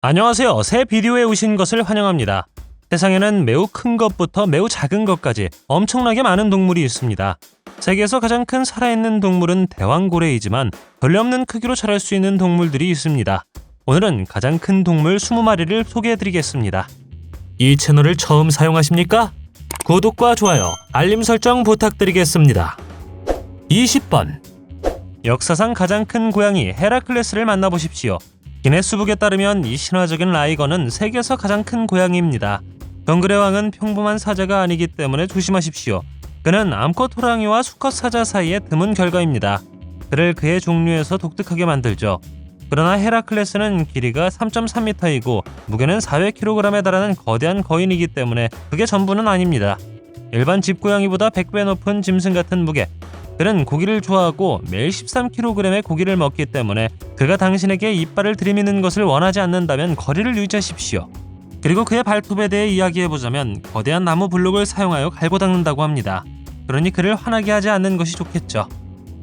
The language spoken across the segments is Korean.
안녕하세요. 새 비디오에 오신 것을 환영합니다. 세상에는 매우 큰 것부터 매우 작은 것까지 엄청나게 많은 동물이 있습니다. 세계에서 가장 큰 살아있는 동물은 대왕고래이지만 권리없는 크기로 자랄 수 있는 동물들이 있습니다. 오늘은 가장 큰 동물 20마리를 소개해드리겠습니다. 이 채널을 처음 사용하십니까? 구독과 좋아요, 알림 설정 부탁드리겠습니다. 20번 역사상 가장 큰 고양이 헤라클레스를 만나보십시오. 기네스북에 따르면 이 신화적인 라이건은 세계에서 가장 큰 고양이입니다. 정글의 왕은 평범한 사자가 아니기 때문에 조심하십시오. 그는 암컷 호랑이와 수컷 사자 사이의 드문 결과입니다. 그를 그의 종류에서 독특하게 만들죠. 그러나 헤라클레스는 길이가 3.3m이고 무게는 400kg에 달하는 거대한 거인이기 때문에 그게 전부는 아닙니다. 일반 집고양이보다 100배 높은 짐승 같은 무게. 그는 고기를 좋아하고 매일 13kg의 고기를 먹기 때문에 그가 당신에게 이빨을 들이미는 것을 원하지 않는다면 거리를 유지하십시오. 그리고 그의 발톱에 대해 이야기해보자면 거대한 나무 블록을 사용하여 갈고 닦는다고 합니다. 그러니 그를 화나게 하지 않는 것이 좋겠죠.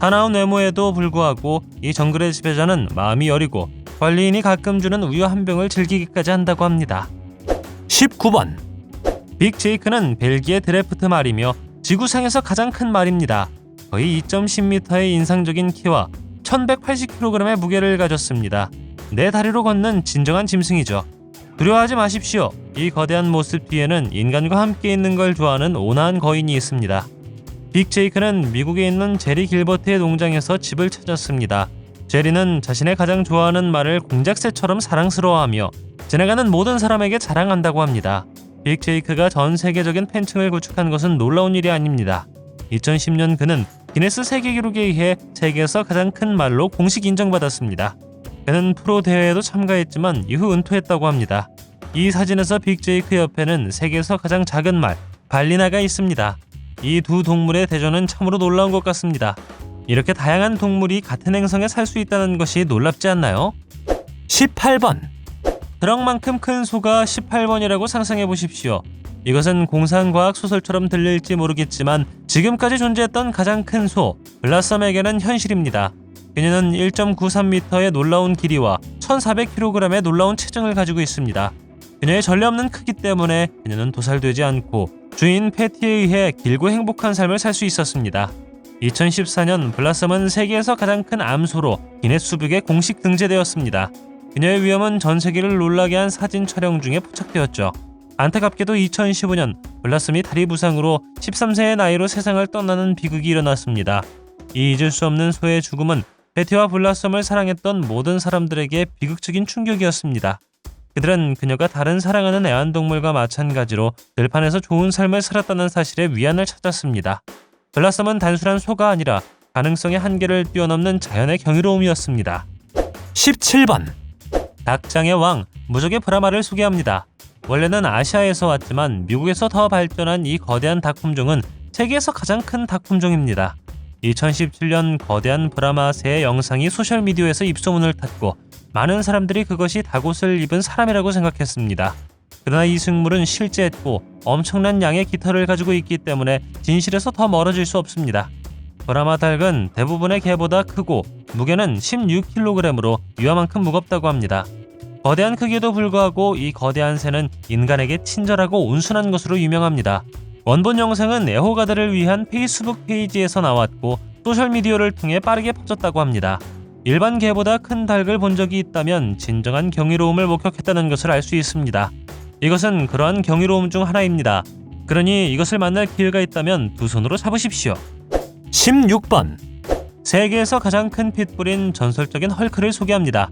사나운 외모에도 불구하고 이 정글의 지배자는 마음이 여리고 관리인이 가끔 주는 우유 한 병을 즐기기까지 한다고 합니다. 19번 빅 제이크는 벨기에 드래프트 말이며 지구상에서 가장 큰 말입니다. 거의 2.10m의 인상적인 키와 1180kg의 무게를 가졌습니다. 네 다리로 걷는 진정한 짐승이죠. 두려워하지 마십시오. 이 거대한 모습 뒤에는 인간과 함께 있는 걸 좋아하는 온화한 거인이 있습니다. 빅 제이크는 미국에 있는 제리 길버트의 농장에서 집을 찾았습니다. 제리는 자신의 가장 좋아하는 말을 공작새처럼 사랑스러워하며 지나가는 모든 사람에게 자랑한다고 합니다. 빅 제이크가 전 세계적인 팬층을 구축한 것은 놀라운 일이 아닙니다. 2010년 그는 기네스 세계 기록에 의해 세계에서 가장 큰 말로 공식 인정받았습니다. 그는 프로 대회에도 참가했지만 이후 은퇴했다고 합니다. 이 사진에서 빅 제이크 옆에는 세계에서 가장 작은 말, 발리나가 있습니다. 이 두 동물의 대전은 참으로 놀라운 것 같습니다. 이렇게 다양한 동물이 같은 행성에 살 수 있다는 것이 놀랍지 않나요? 18번 트럭만큼 큰 소가 18번이라고 상상해 보십시오. 이것은 공상과학 소설처럼 들릴지 모르겠지만 지금까지 존재했던 가장 큰 소, 블라썸에게는 현실입니다. 그녀는 1.93m의 놀라운 길이와 1400kg의 놀라운 체중을 가지고 있습니다. 그녀의 전례 없는 크기 때문에 그녀는 도살되지 않고 주인 패티에 의해 길고 행복한 삶을 살 수 있었습니다. 2014년 블라썸은 세계에서 가장 큰 암소로 기네스북에 공식 등재되었습니다. 그녀의 위엄은 전 세계를 놀라게 한 사진 촬영 중에 포착되었죠. 안타깝게도 2015년 블라썸이 다리 부상으로 13세의 나이로 세상을 떠나는 비극이 일어났습니다. 이 잊을 수 없는 소의 죽음은 패티와 블라썸을 사랑했던 모든 사람들에게 비극적인 충격이었습니다. 그들은 그녀가 다른 사랑하는 애완동물과 마찬가지로 들판에서 좋은 삶을 살았다는 사실에 위안을 찾았습니다. 블라썸은 단순한 소가 아니라 가능성의 한계를 뛰어넘는 자연의 경이로움이었습니다. 17번 닭장의 왕, 무적의 브라마를 소개합니다. 원래는 아시아에서 왔지만 미국에서 더 발전한 이 거대한 닭 품종은 세계에서 가장 큰 닭 품종입니다. 2017년 거대한 브라마 새의 영상이 소셜미디어에서 입소문을 탔고 많은 사람들이 그것이 닭옷을 입은 사람이라고 생각했습니다. 그러나 이 생물은 실제했고 엄청난 양의 깃털을 가지고 있기 때문에 진실에서 더 멀어질 수 없습니다. 브라마 닭은 대부분의 개보다 크고 무게는 16kg으로 유아만큼 무겁다고 합니다. 거대한 크기에도 불구하고 이 거대한 새는 인간에게 친절하고 온순한 것으로 유명합니다. 원본 영상은 애호가들을 위한 페이스북 페이지에서 나왔고 소셜미디어를 통해 빠르게 퍼졌다고 합니다. 일반 개보다 큰 닭을 본 적이 있다면 진정한 경이로움을 목격했다는 것을 알 수 있습니다. 이것은 그러한 경이로움 중 하나입니다. 그러니 이것을 만날 기회가 있다면 두 손으로 잡으십시오. 16번 세계에서 가장 큰 핏불인 전설적인 헐크를 소개합니다.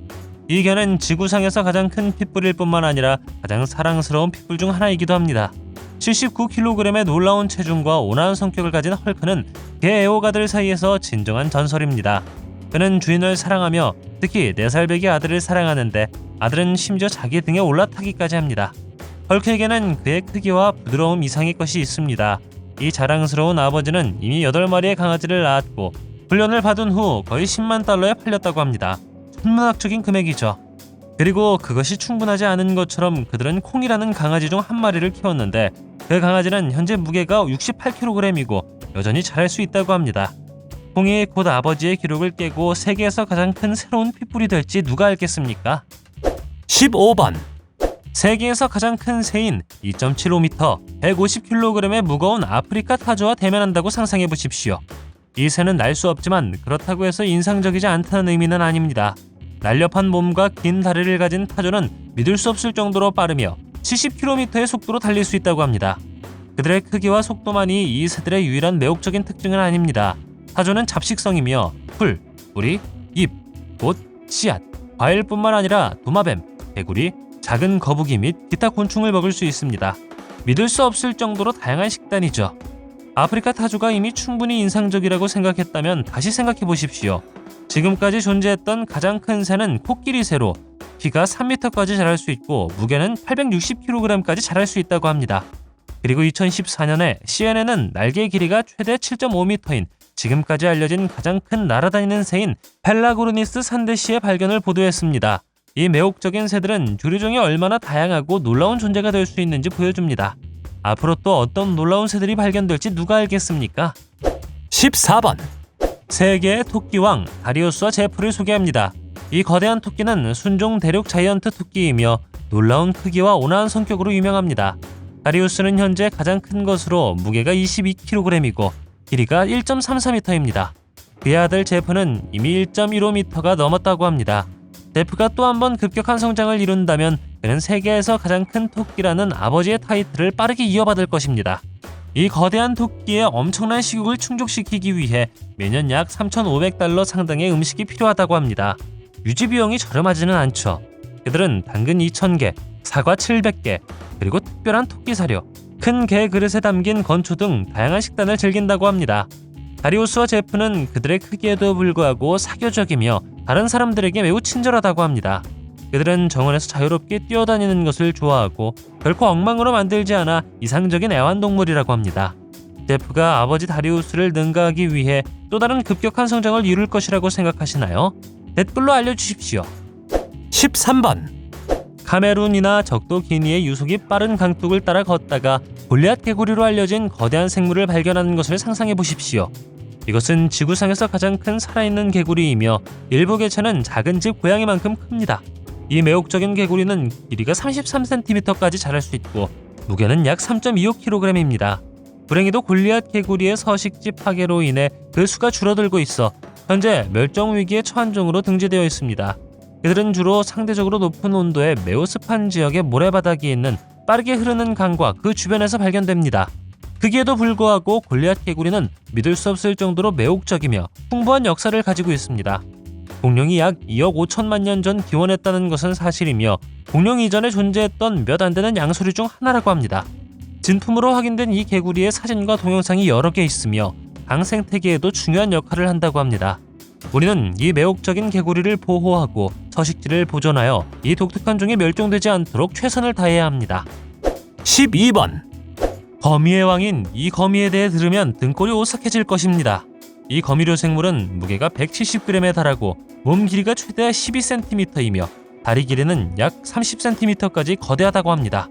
이 개는 지구상에서 가장 큰 핏불일 뿐만 아니라 가장 사랑스러운 핏불 중 하나이기도 합니다. 79kg의 놀라운 체중과 온화한 성격을 가진 헐크는 개 애호가들 사이에서 진정한 전설입니다. 그는 주인을 사랑하며 특히 4살배기 아들을 사랑하는데 아들은 심지어 자기 등에 올라타기까지 합니다. 헐크에게는 그의 크기와 부드러움 이상의 것이 있습니다. 이 자랑스러운 아버지는 이미 8마리의 강아지를 낳았고 훈련을 받은 후 거의 10만 달러에 팔렸다고 합니다. 천문학적인 금액이죠. 그리고 그것이 충분하지 않은 것처럼 그들은 콩이라는 강아지 중 한 마리를 키웠는데 그 강아지는 현재 무게가 68kg이고 여전히 자랄 수 있다고 합니다. 콩이 곧 아버지의 기록을 깨고 세계에서 가장 큰 새로운 핏불이 될지 누가 알겠습니까? 15번. 세계에서 가장 큰 새인 2.75m, 150kg의 무거운 아프리카 타조와 대면한다고 상상해 보십시오. 이 새는 날 수 없지만 그렇다고 해서 인상적이지 않다는 의미는 아닙니다. 날렵한 몸과 긴 다리를 가진 타조는 믿을 수 없을 정도로 빠르며 70km의 속도로 달릴 수 있다고 합니다. 그들의 크기와 속도만이 이 새들의 유일한 매혹적인 특징은 아닙니다. 타조는 잡식성이며 풀, 뿌리, 잎, 꽃, 씨앗, 과일뿐만 아니라 도마뱀, 개구리, 작은 거북이 및 기타 곤충을 먹을 수 있습니다. 믿을 수 없을 정도로 다양한 식단이죠. 아프리카 타조가 이미 충분히 인상적이라고 생각했다면 다시 생각해 보십시오. 지금까지 존재했던 가장 큰 새는 코끼리 새로 키가 3m까지 자랄 수 있고 무게는 860kg까지 자랄 수 있다고 합니다. 그리고 2014년에 CNN은 날개 길이가 최대 7.5m인 지금까지 알려진 가장 큰 날아다니는 새인 펠라고르니스 산데시의 발견을 보도했습니다. 이 매혹적인 새들은 조류종이 얼마나 다양하고 놀라운 존재가 될 수 있는지 보여줍니다. 앞으로 또 어떤 놀라운 새들이 발견될지 누가 알겠습니까? 14번. 세계의 토끼왕 다리우스와 제프를 소개합니다. 이 거대한 토끼는 순종 대륙 자이언트 토끼이며 놀라운 크기와 온화한 성격으로 유명합니다. 다리우스는 현재 가장 큰 것으로 무게가 22kg이고 길이가 1.34m입니다. 그의 아들 제프는 이미 1.15m가 넘었다고 합니다. 제프가 또 한 번 급격한 성장을 이룬다면 그는 세계에서 가장 큰 토끼라는 아버지의 타이틀을 빠르게 이어받을 것입니다. 이 거대한 토끼의 엄청난 식욕을 충족시키기 위해 매년 약 3,500달러 상당의 음식이 필요하다고 합니다. 유지 비용이 저렴하지는 않죠. 그들은 당근 2,000개, 사과 700개, 그리고 특별한 토끼 사료, 큰 개 그릇에 담긴 건초 등 다양한 식단을 즐긴다고 합니다. 다리우스와 제프는 그들의 크기에도 불구하고 사교적이며 다른 사람들에게 매우 친절하다고 합니다. 그들은 정원에서 자유롭게 뛰어다니는 것을 좋아하고 결코 엉망으로 만들지 않아 이상적인 애완동물이라고 합니다. 제프가 아버지 다리우스를 능가하기 위해 또 다른 급격한 성장을 이룰 것이라고 생각하시나요? 댓글로 알려주십시오. 13번. 카메룬이나 적도 기니의 유속이 빠른 강둑을 따라 걷다가 골리앗 개구리로 알려진 거대한 생물을 발견하는 것을 상상해 보십시오. 이것은 지구상에서 가장 큰 살아있는 개구리이며 일부 개체는 작은 집 고양이만큼 큽니다. 이 매혹적인 개구리는 길이가 33cm까지 자랄 수 있고 무게는 약 3.25kg입니다. 불행히도 골리앗 개구리의 서식지 파괴로 인해 그 수가 줄어들고 있어 현재 멸종위기에 처한 종으로 등재되어 있습니다. 그들은 주로 상대적으로 높은 온도에 매우 습한 지역의 모래바닥이 있는 빠르게 흐르는 강과 그 주변에서 발견됩니다. 크기에도 불구하고 골리앗 개구리는 믿을 수 없을 정도로 매혹적이며 풍부한 역사를 가지고 있습니다. 공룡이 약 2억 5천만 년 전 기원했다는 것은 사실이며 공룡 이전에 존재했던 몇 안 되는 양서류 중 하나라고 합니다. 진품으로 확인된 이 개구리의 사진과 동영상이 여러 개 있으며 강 생태계에도 중요한 역할을 한다고 합니다. 우리는 이 매혹적인 개구리를 보호하고 서식지를 보존하여 이 독특한 종이 멸종되지 않도록 최선을 다해야 합니다. 12번. 거미의 왕인 이 거미에 대해 들으면 등골이 오싹해질 것입니다. 이 거미류 생물은 무게가 170g에 달하고 몸 길이가 최대 12cm이며 다리 길이는 약 30cm까지 거대하다고 합니다.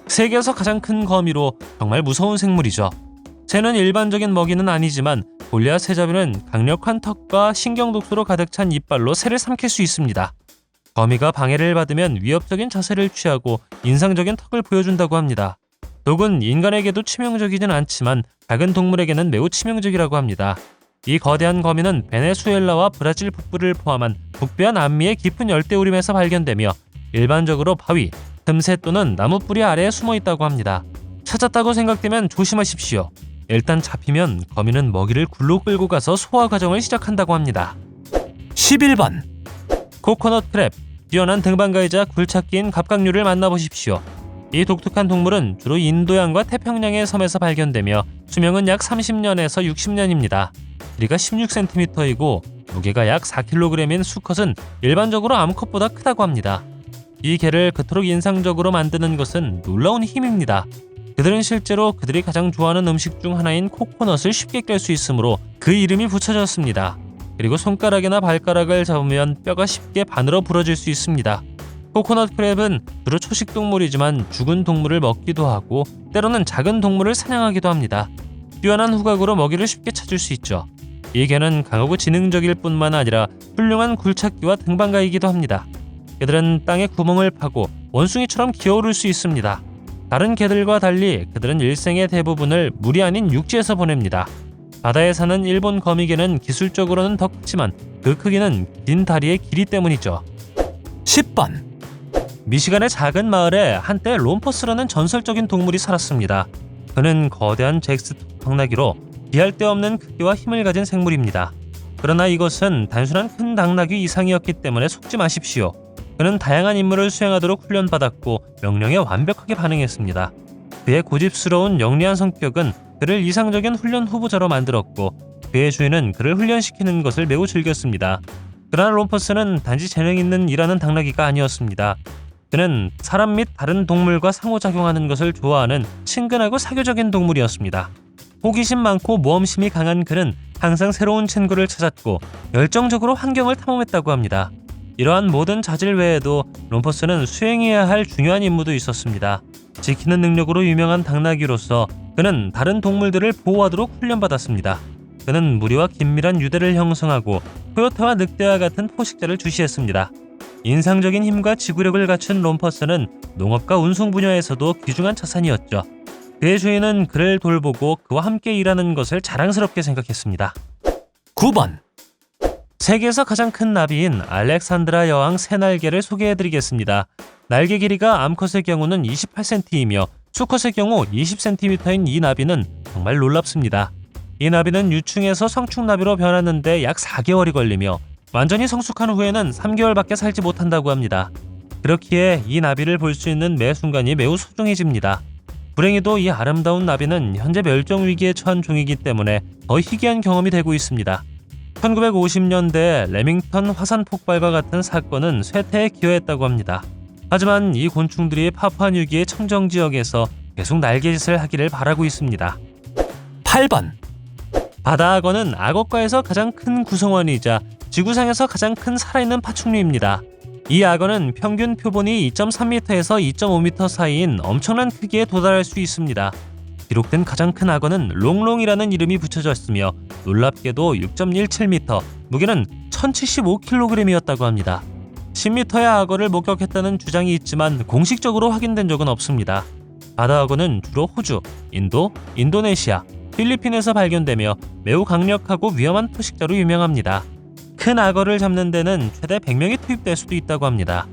세계에서 가장 큰 거미로 정말 무서운 생물이죠. 새는 일반적인 먹이는 아니지만 골리앗 새잡이는 강력한 턱과 신경독소로 가득 찬 이빨로 새를 삼킬 수 있습니다. 거미가 방해를 받으면 위협적인 자세를 취하고 인상적인 턱을 보여준다고 합니다. 독은 인간에게도 치명적이진 않지만 작은 동물에게는 매우 치명적이라고 합니다. 이 거대한 거미는 베네수엘라와 브라질 북부를 포함한 북부와 남미의 깊은 열대우림에서 발견되며 일반적으로 바위, 틈새 또는 나무 뿌리 아래에 숨어 있다고 합니다. 찾았다고 생각되면 조심하십시오. 일단 잡히면 거미는 먹이를 굴로 끌고 가서 소화 과정을 시작한다고 합니다. 11번. 코코넛 크랩, 뛰어난 등반가이자 굴착기인 갑각류를 만나보십시오. 이 독특한 동물은 주로 인도양과 태평양의 섬에서 발견되며 수명은 약 30년에서 60년입니다. 길이가 16cm이고 무게가 약 4kg인 수컷은 일반적으로 암컷보다 크다고 합니다. 이 개를 그토록 인상적으로 만드는 것은 놀라운 힘입니다. 그들은 실제로 그들이 가장 좋아하는 음식 중 하나인 코코넛을 쉽게 깰 수 있으므로 그 이름이 붙여졌습니다. 그리고 손가락이나 발가락을 잡으면 뼈가 쉽게 반으로 부러질 수 있습니다. 코코넛 크랩은 주로 초식 동물이지만 죽은 동물을 먹기도 하고 때로는 작은 동물을 사냥하기도 합니다. 뛰어난 후각으로 먹이를 쉽게 찾을 수 있죠. 이 개는 강하고 지능적일 뿐만 아니라 훌륭한 굴착기와 등반가이기도 합니다. 그들은 땅에 구멍을 파고 원숭이처럼 기어오를 수 있습니다. 다른 개들과 달리 그들은 일생의 대부분을 물이 아닌 육지에서 보냅니다. 바다에 사는 일본 거미개는 기술적으로는 더 크지만 그 크기는 긴 다리의 길이 때문이죠. 10번. 미시간의 작은 마을에 한때 롬퍼스라는 전설적인 동물이 살았습니다. 그는 거대한 잭스 당나귀로 비할 데 없는 크기와 힘을 가진 생물입니다. 그러나 이것은 단순한 큰 당나귀 이상이었기 때문에 속지 마십시오. 그는 다양한 임무를 수행하도록 훈련받았고 명령에 완벽하게 반응했습니다. 그의 고집스러운 영리한 성격은 그를 이상적인 훈련 후보자로 만들었고 그의 주인은 그를 훈련시키는 것을 매우 즐겼습니다. 그러나 롬퍼스는 단지 재능 있는 일하는 당나귀가 아니었습니다. 그는 사람 및 다른 동물과 상호작용하는 것을 좋아하는 친근하고 사교적인 동물이었습니다. 호기심 많고 모험심이 강한 그는 항상 새로운 친구를 찾았고 열정적으로 환경을 탐험했다고 합니다. 이러한 모든 자질 외에도 롬퍼스는 수행해야 할 중요한 임무도 있었습니다. 지키는 능력으로 유명한 당나귀로서 그는 다른 동물들을 보호하도록 훈련받았습니다. 그는 무리와 긴밀한 유대를 형성하고 코요테와 늑대와 같은 포식자를 주시했습니다. 인상적인 힘과 지구력을 갖춘 롬퍼스는 농업과 운송 분야에서도 귀중한 자산이었죠. 그의 주인은 그를 돌보고 그와 함께 일하는 것을 자랑스럽게 생각했습니다. 9번. 세계에서 가장 큰 나비인 알렉산드라 여왕 새날개를 소개해드리겠습니다. 날개 길이가 암컷의 경우는 28cm이며 수컷의 경우 20cm인 이 나비는 정말 놀랍습니다. 이 나비는 유충에서 성충나비로 변하는데 약 4개월이 걸리며 완전히 성숙한 후에는 3개월밖에 살지 못한다고 합니다. 그렇기에 이 나비를 볼 수 있는 매 순간이 매우 소중해집니다. 불행히도 이 아름다운 나비는 현재 멸종 위기에 처한 종이기 때문에 더 희귀한 경험이 되고 있습니다. 1950년대 레밍턴 화산 폭발과 같은 사건은 쇠퇴에 기여했다고 합니다. 하지만 이 곤충들이 파푸아뉴기의 청정 지역에서 계속 날개짓을 하기를 바라고 있습니다. 8번. 바다악어는 악어과에서 가장 큰 구성원이자 지구상에서 가장 큰 살아있는 파충류입니다. 이 악어는 평균 표본이 2.3m에서 2.5m 사이인 엄청난 크기에 도달할 수 있습니다. 기록된 가장 큰 악어는 롱롱이라는 이름이 붙여졌으며 놀랍게도 6.17m, 무게는 1075kg이었다고 합니다. 10m의 악어를 목격했다는 주장이 있지만 공식적으로 확인된 적은 없습니다. 바다악어는 주로 호주, 인도, 인도네시아, 필리핀에서 발견되며 매우 강력하고 위험한 포식자로 유명합니다. 큰 악어를 잡는 데는 최대 100명이 투입될 수도 있다고 합니다.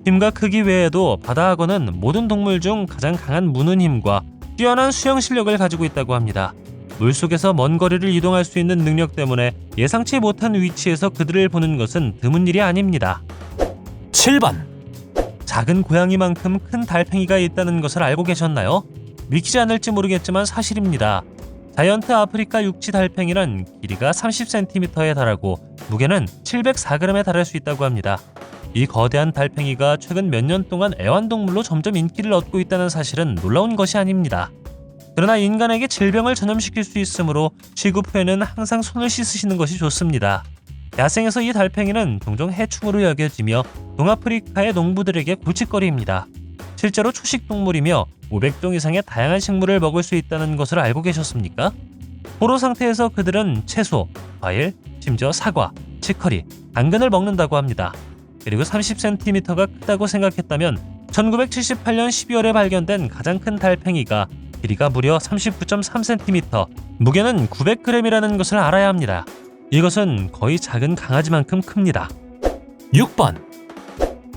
힘과 크기 외에도 바다악어는 모든 동물 중 가장 강한 무는 힘과 뛰어난 수영 실력을 가지고 있다고 합니다. 물속에서 먼 거리를 이동할 수 있는 능력 때문에 예상치 못한 위치에서 그들을 보는 것은 드문 일이 아닙니다. 7번. 작은 고양이만큼 큰 달팽이가 있다는 것을 알고 계셨나요? 믿기지 않을지 모르겠지만 사실입니다. 자이언트 아프리카 육지 달팽이는 길이가 30cm에 달하고 무게는 704g에 달할 수 있다고 합니다. 이 거대한 달팽이가 최근 몇 년 동안 애완동물로 점점 인기를 얻고 있다는 사실은 놀라운 것이 아닙니다. 그러나 인간에게 질병을 전염시킬 수 있으므로 취급 후에는 항상 손을 씻으시는 것이 좋습니다. 야생에서 이 달팽이는 종종 해충으로 여겨지며 동아프리카의 농부들에게 골칫거리입니다. 실제로 초식동물이며 500종 이상의 다양한 식물을 먹을 수 있다는 것을 알고 계셨습니까? 포로 상태에서 그들은 채소, 과일, 심지어 사과, 치커리, 당근을 먹는다고 합니다. 그리고 30cm가 크다고 생각했다면 1978년 12월에 발견된 가장 큰 달팽이가 길이가 무려 39.3cm, 무게는 900g이라는 것을 알아야 합니다. 이것은 거의 작은 강아지만큼 큽니다. 6번.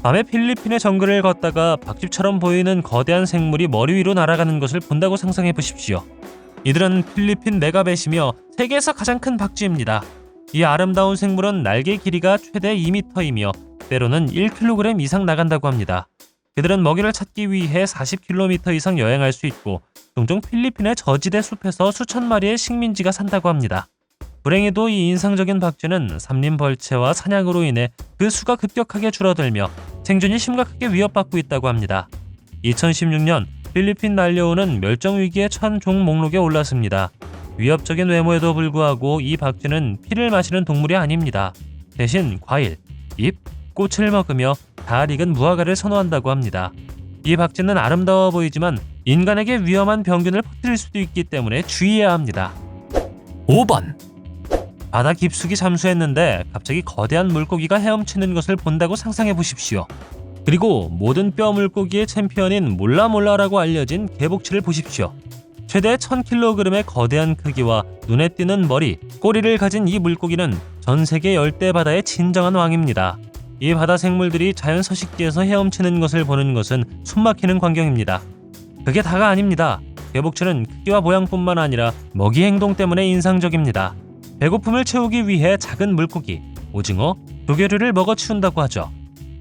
밤에 필리핀의 정글을 걷다가 박쥐처럼 보이는 거대한 생물이 머리 위로 날아가는 것을 본다고 상상해 보십시오. 이들은 필리핀 메가벳이며 세계에서 가장 큰 박쥐입니다. 이 아름다운 생물은 날개 길이가 최대 2m이며 때로는 1kg 이상 나간다고 합니다. 그들은 먹이를 찾기 위해 40km 이상 여행할 수 있고 종종 필리핀의 저지대 숲에서 수천 마리의 식민지가 산다고 합니다. 불행히도 이 인상적인 박쥐는 삼림벌채와 사냥으로 인해 그 수가 급격하게 줄어들며 생존이 심각하게 위협받고 있다고 합니다. 2016년 필리핀 난려오는 멸종위기에 처한 종 목록에 올랐습니다. 위협적인 외모에도 불구하고 이 박쥐는 피를 마시는 동물이 아닙니다. 대신 과일, 잎, 꽃을 먹으며 달 익은 무화과를 선호한다고 합니다. 이 박쥐는 아름다워 보이지만 인간에게 위험한 병균을 퍼뜨릴 수도 있기 때문에 주의해야 합니다. 5번. 바다 깊숙이 잠수했는데 갑자기 거대한 물고기가 헤엄치는 것을 본다고 상상해 보십시오. 그리고 모든 뼈 물고기의 챔피언인 몰라몰라라고 알려진 개복치를 보십시오. 최대 1000kg의 거대한 크기와 눈에 띄는 머리, 꼬리를 가진 이 물고기는 전 세계 열대 바다의 진정한 왕입니다. 이 바다 생물들이 자연 서식지에서 헤엄치는 것을 보는 것은 숨막히는 광경입니다. 그게 다가 아닙니다. 개복치는 크기와 모양뿐만 아니라 먹이 행동 때문에 인상적입니다. 배고픔을 채우기 위해 작은 물고기, 오징어, 조개류를 먹어 치운다고 하죠.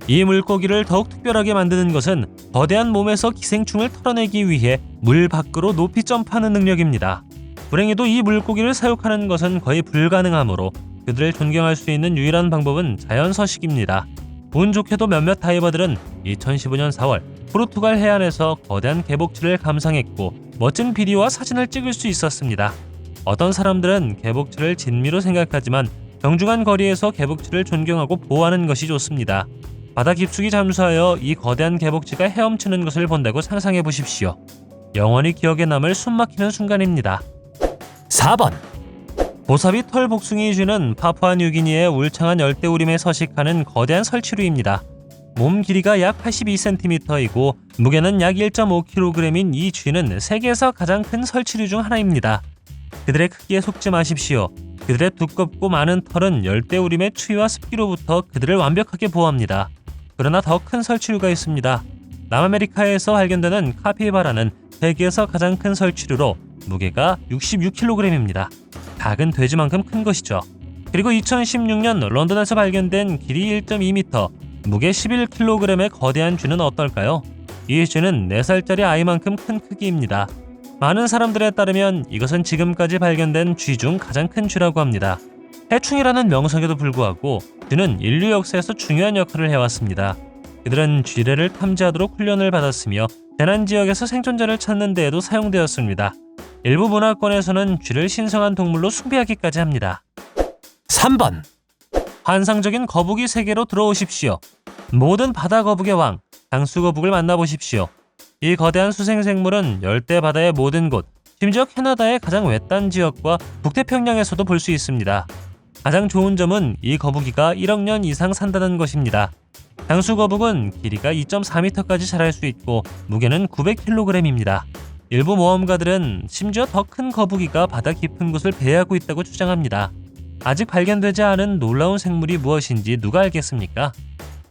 이 물고기를 더욱 특별하게 만드는 것은 거대한 몸에서 기생충을 털어내기 위해 물 밖으로 높이 점프하는 능력입니다. 불행히도 이 물고기를 사육하는 것은 거의 불가능하므로 그들을 존경할 수 있는 유일한 방법은 자연 서식입니다. 운 좋게도 몇몇 다이버들은 2015년 4월 포르투갈 해안에서 거대한 개복치를 감상했고 멋진 비디오와 사진을 찍을 수 있었습니다. 어떤 사람들은 개복치를 진미로 생각하지만 정중한 거리에서 개복치를 존경하고 보호하는 것이 좋습니다. 바다 깊숙이 잠수하여 이 거대한 개복치가 헤엄치는 것을 본다고 상상해 보십시오. 영원히 기억에 남을 숨막히는 순간입니다. 4번. 보사비 털복숭이 쥐는 파푸아뉴기니의 울창한 열대우림에 서식하는 거대한 설치류입니다. 몸 길이가 약 82cm이고 무게는 약 1.5kg인 이 쥐는 세계에서 가장 큰 설치류 중 하나입니다. 그들의 크기에 속지 마십시오. 그들의 두껍고 많은 털은 열대우림의 추위와 습기로부터 그들을 완벽하게 보호합니다. 그러나 더 큰 설치류가 있습니다. 남아메리카에서 발견되는 카피바라는 세계에서 가장 큰 설치류로 무게가 66kg입니다. 작은 돼지만큼 큰 것이죠. 그리고 2016년 런던에서 발견된 길이 1.2m, 무게 11kg의 거대한 쥐는 어떨까요? 이 쥐는 4살짜리 아이만큼 큰 크기입니다. 많은 사람들에 따르면 이것은 지금까지 발견된 쥐 중 가장 큰 쥐라고 합니다. 해충이라는 명성에도 불구하고 쥐는 인류 역사에서 중요한 역할을 해왔습니다. 그들은 쥐레를 탐지하도록 훈련을 받았으며 재난 지역에서 생존자를 찾는 데에도 사용되었습니다. 일부 문화권에서는 쥐를 신성한 동물로 숭배하기까지 합니다. 3번. 환상적인 거북이 세계로 들어오십시오. 모든 바다 거북의 왕, 장수거북을 만나보십시오. 이 거대한 수생생물은 열대 바다의 모든 곳, 심지어 캐나다의 가장 외딴 지역과 북태평양에서도 볼 수 있습니다. 가장 좋은 점은 이 거북이가 1억 년 이상 산다는 것입니다. 장수거북은 길이가 2.4m까지 자랄 수 있고 무게는 900kg입니다. 일부 모험가들은 심지어 더 큰 거북이가 바다 깊은 곳을 배회하고 있다고 주장합니다. 아직 발견되지 않은 놀라운 생물이 무엇인지 누가 알겠습니까?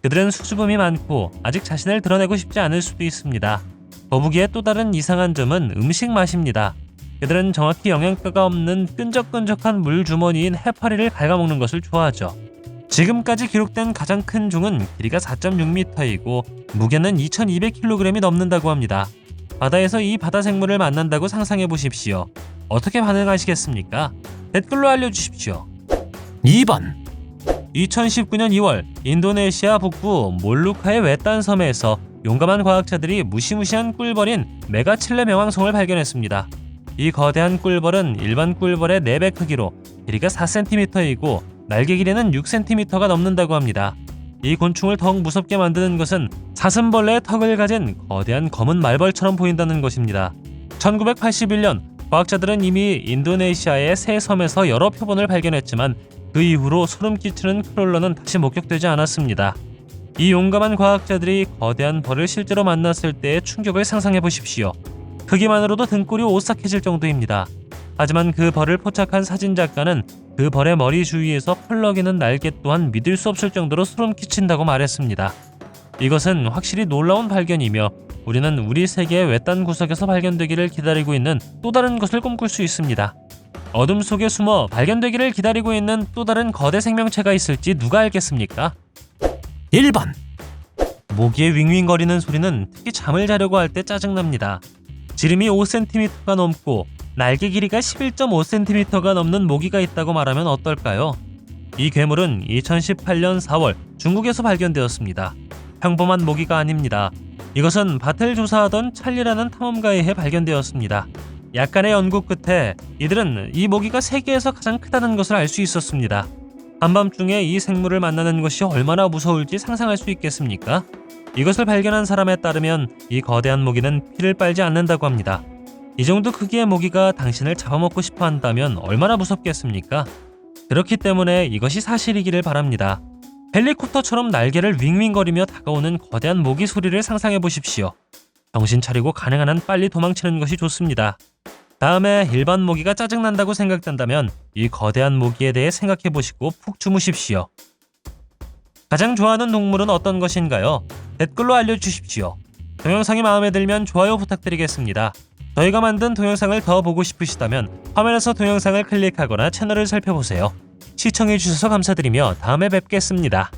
그들은 수줍음이 많고 아직 자신을 드러내고 싶지 않을 수도 있습니다. 거북이의 또 다른 이상한 점은 음식 맛입니다. 그들은 정확히 영양가가 없는 끈적끈적한 물주머니인 해파리를 갉아먹는 것을 좋아하죠. 지금까지 기록된 가장 큰 종은 길이가 4.6m이고 무게는 2200kg이 넘는다고 합니다. 바다에서 이 바다 생물을 만난다고 상상해 보십시오. 어떻게 반응하시겠습니까? 댓글로 알려주십시오. 2번. 2019년 2월 인도네시아 북부 몰루카의 외딴 섬에서 용감한 과학자들이 무시무시한 꿀벌인 메가칠레 명왕송을 발견했습니다. 이 거대한 꿀벌은 일반 꿀벌의 4배 크기로 길이가 4cm이고 날개 길이는 6cm가 넘는다고 합니다. 이 곤충을 더욱 무섭게 만드는 것은 사슴벌레의 턱을 가진 거대한 검은 말벌처럼 보인다는 것입니다. 1981년 과학자들은 이미 인도네시아의 새 섬에서 여러 표본을 발견했지만 그 이후로 소름 끼치는 크롤러는 다시 목격되지 않았습니다. 이 용감한 과학자들이 거대한 벌을 실제로 만났을 때의 충격을 상상해 보십시오. 크기만으로도 등골이 오싹해질 정도입니다. 하지만 그 벌을 포착한 사진작가는 그 벌의 머리 주위에서 펄럭이는 날개 또한 믿을 수 없을 정도로 소름 끼친다고 말했습니다. 이것은 확실히 놀라운 발견이며 우리는 우리 세계의 외딴 구석에서 발견되기를 기다리고 있는 또 다른 것을 꿈꿀 수 있습니다. 어둠 속에 숨어 발견되기를 기다리고 있는 또 다른 거대 생명체가 있을지 누가 알겠습니까? 1번. 모기의 윙윙거리는 소리는 특히 잠을 자려고 할 때 짜증납니다. 지름이 5cm가 넘고 날개 길이가 11.5cm가 넘는 모기가 있다고 말하면 어떨까요? 이 괴물은 2018년 4월 중국에서 발견되었습니다. 평범한 모기가 아닙니다. 이것은 밭을 조사하던 찰리라는 탐험가에 의해 발견되었습니다. 약간의 연구 끝에 이들은 이 모기가 세계에서 가장 크다는 것을 알 수 있었습니다. 한밤중에 이 생물을 만나는 것이 얼마나 무서울지 상상할 수 있겠습니까? 이것을 발견한 사람에 따르면 이 거대한 모기는 피를 빨지 않는다고 합니다. 이 정도 크기의 모기가 당신을 잡아먹고 싶어 한다면 얼마나 무섭겠습니까? 그렇기 때문에 이것이 사실이기를 바랍니다. 헬리콥터처럼 날개를 윙윙거리며 다가오는 거대한 모기 소리를 상상해 보십시오. 정신 차리고 가능한 한 빨리 도망치는 것이 좋습니다. 다음에 일반 모기가 짜증난다고 생각된다면 이 거대한 모기에 대해 생각해 보시고 푹 주무십시오. 가장 좋아하는 동물은 어떤 것인가요? 댓글로 알려주십시오. 동영상이 마음에 들면 좋아요 부탁드리겠습니다. 저희가 만든 동영상을 더 보고 싶으시다면 화면에서 동영상을 클릭하거나 채널을 살펴보세요. 시청해주셔서 감사드리며 다음에 뵙겠습니다.